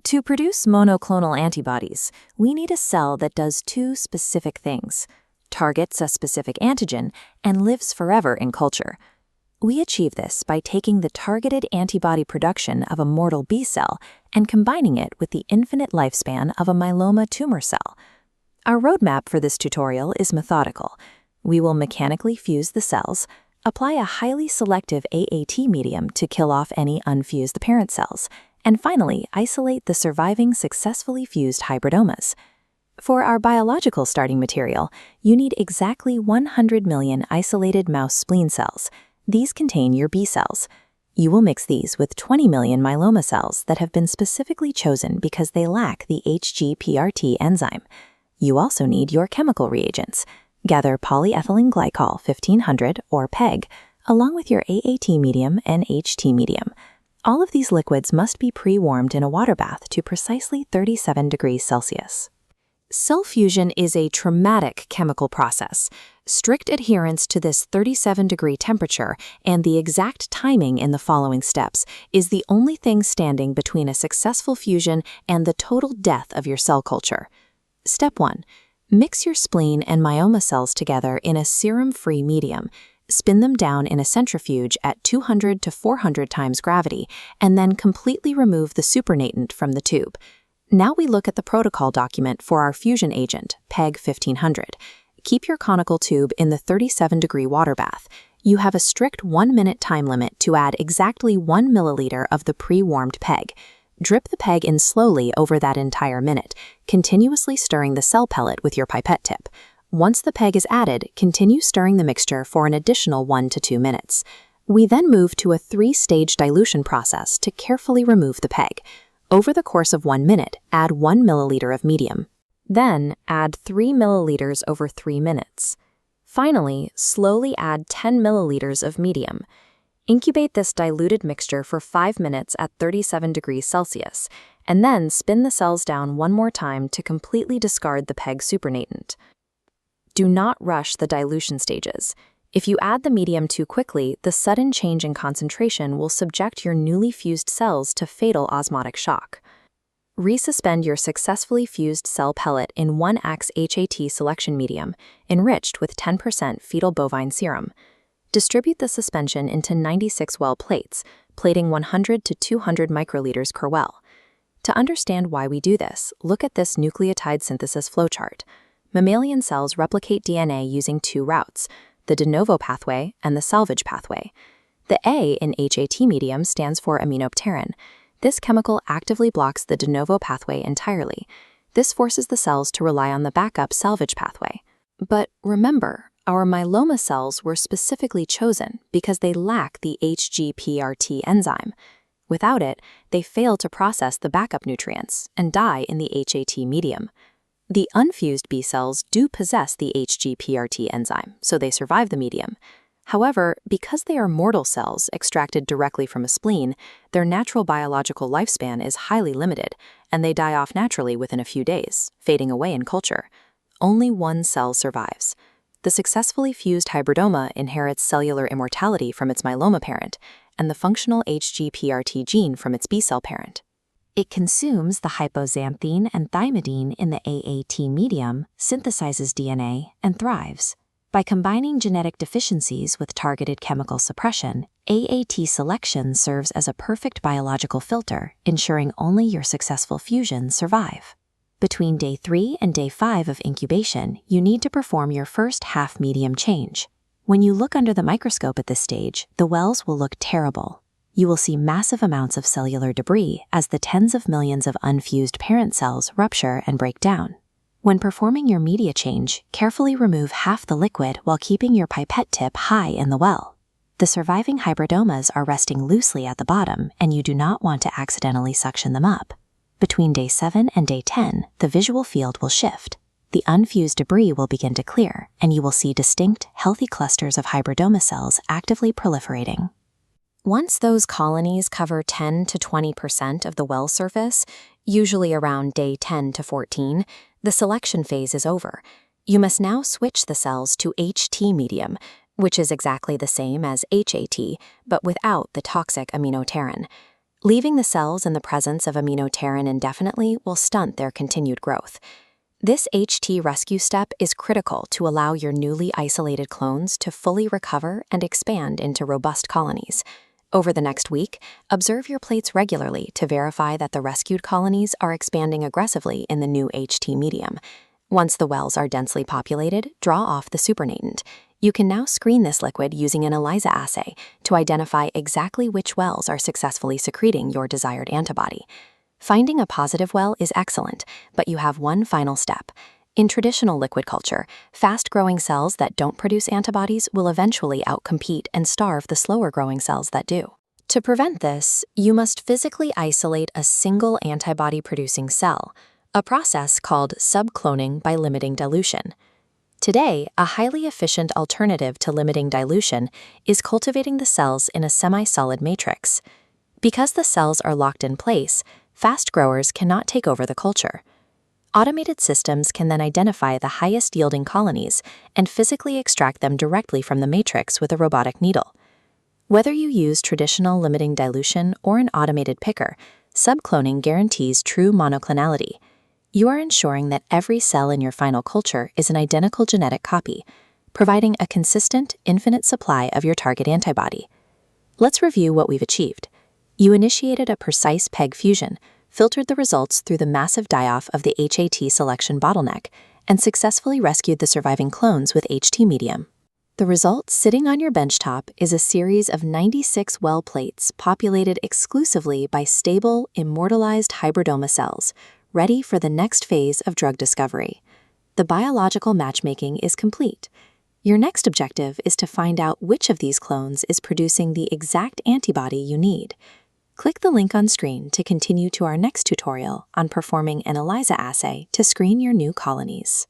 To produce monoclonal antibodies, we need a cell that does two specific things: targets a specific antigen and lives forever in culture. We achieve this by taking the targeted antibody production of a mortal B cell and combining it with the infinite lifespan of a myeloma tumor cell. Our roadmap for this tutorial is methodical. We will mechanically fuse the cells, apply a highly selective AAT medium to kill off any unfused parent cells, and finally isolate the surviving successfully fused hybridomas. For our biological starting material, you need exactly 100 million isolated mouse spleen cells. These contain your B cells. You will mix these with 20 million myeloma cells that have been specifically chosen because they lack the HGPRT enzyme. You also need your chemical reagents. Gather polyethylene glycol 1500 or PEG, along with your AAT medium and HT medium. All of these liquids must be pre-warmed in a water bath to precisely 37 degrees Celsius. Cell fusion is a traumatic chemical process. Strict adherence to this 37-degree temperature and the exact timing in the following steps is the only thing standing between a successful fusion and the total death of your cell culture. Step 1. Mix your spleen and myeloma cells together in a serum-free medium. Spin them down in a centrifuge at 200 to 400 times gravity, and then completely remove the supernatant from the tube. Now we look at the protocol document for our fusion agent, PEG 1500. Keep your conical tube in the 37-degree water bath. You have a strict 1-minute time limit to add exactly 1 milliliter of the pre-warmed PEG. Drip the PEG in slowly over that entire minute, continuously stirring the cell pellet with your pipette tip. Once the PEG is added, continue stirring the mixture for an additional 1 to 2 minutes. We then move to a 3-stage dilution process to carefully remove the PEG. Over the course of 1 minute, add 1 milliliter of medium. Then, add 3 milliliters over 3 minutes. Finally, slowly add 10 milliliters of medium. Incubate this diluted mixture for 5 minutes at 37 degrees Celsius, and then spin the cells down one more time to completely discard the PEG supernatant. Do not rush the dilution stages. If you add the medium too quickly, the sudden change in concentration will subject your newly fused cells to fatal osmotic shock. Resuspend your successfully fused cell pellet in 1X HAT selection medium, enriched with 10% fetal bovine serum. Distribute the suspension into 96 well plates, plating 100 to 200 microliters per well. To understand why we do this, look at this nucleotide synthesis flowchart. Mammalian cells replicate DNA using 2 routes: the de novo pathway and the salvage pathway. The A in HAT medium stands for aminopterin. This chemical actively blocks the de novo pathway entirely. This forces the cells to rely on the backup salvage pathway. But remember, our myeloma cells were specifically chosen because they lack the HGPRT enzyme. Without it, they fail to process the backup nutrients and die in the HAT medium. The unfused B cells do possess the HGPRT enzyme, so they survive the medium. However, because they are mortal cells extracted directly from a spleen, their natural biological lifespan is highly limited, and they die off naturally within a few days, fading away in culture. Only one cell survives. The successfully fused hybridoma inherits cellular immortality from its myeloma parent, and the functional HGPRT gene from its B cell parent. It consumes the hypoxanthine and thymidine in the AAT medium, synthesizes DNA, and thrives. By combining genetic deficiencies with targeted chemical suppression, AAT selection serves as a perfect biological filter, ensuring only your successful fusions survive. Between day 3 and day 5 of incubation, you need to perform your first half-medium change. When you look under the microscope at this stage, the wells will look terrible. You will see massive amounts of cellular debris as the tens of millions of unfused parent cells rupture and break down. When performing your media change, carefully remove half the liquid while keeping your pipette tip high in the well. The surviving hybridomas are resting loosely at the bottom, and you do not want to accidentally suction them up. Between day 7 and day 10, the visual field will shift. The unfused debris will begin to clear, and you will see distinct, healthy clusters of hybridoma cells actively proliferating. Once those colonies cover 10 to 20% of the well surface, usually around day 10 to 14, the selection phase is over. You must now switch the cells to HT medium, which is exactly the same as HAT, but without the toxic aminopterin. Leaving the cells in the presence of Aminopterin indefinitely will stunt their continued growth. This HT rescue step is critical to allow your newly isolated clones to fully recover and expand into robust colonies. Over the next week, observe your plates regularly to verify that the rescued colonies are expanding aggressively in the new HT medium. Once the wells are densely populated, draw off the supernatant. You can now screen this liquid using an ELISA assay to identify exactly which wells are successfully secreting your desired antibody. Finding a positive well is excellent, but you have one final step. In traditional liquid culture, fast-growing cells that don't produce antibodies will eventually outcompete and starve the slower-growing cells that do. To prevent this, you must physically isolate a single antibody-producing cell, a process called subcloning by limiting dilution. Today, a highly efficient alternative to limiting dilution is cultivating the cells in a semi-solid matrix. Because the cells are locked in place, fast growers cannot take over the culture. Automated systems can then identify the highest yielding colonies and physically extract them directly from the matrix with a robotic needle. Whether you use traditional limiting dilution or an automated picker, subcloning guarantees true monoclonality. You are ensuring that every cell in your final culture is an identical genetic copy, providing a consistent, infinite supply of your target antibody. Let's review what we've achieved. You initiated a precise PEG fusion, filtered the results through the massive die-off of the HAT selection bottleneck, and successfully rescued the surviving clones with HT medium. The result sitting on your benchtop is a series of 96 well plates populated exclusively by stable, immortalized hybridoma cells, ready for the next phase of drug discovery. The biological matchmaking is complete. Your next objective is to find out which of these clones is producing the exact antibody you need. Click the link on screen to continue to our next tutorial on performing an ELISA assay to screen your new colonies.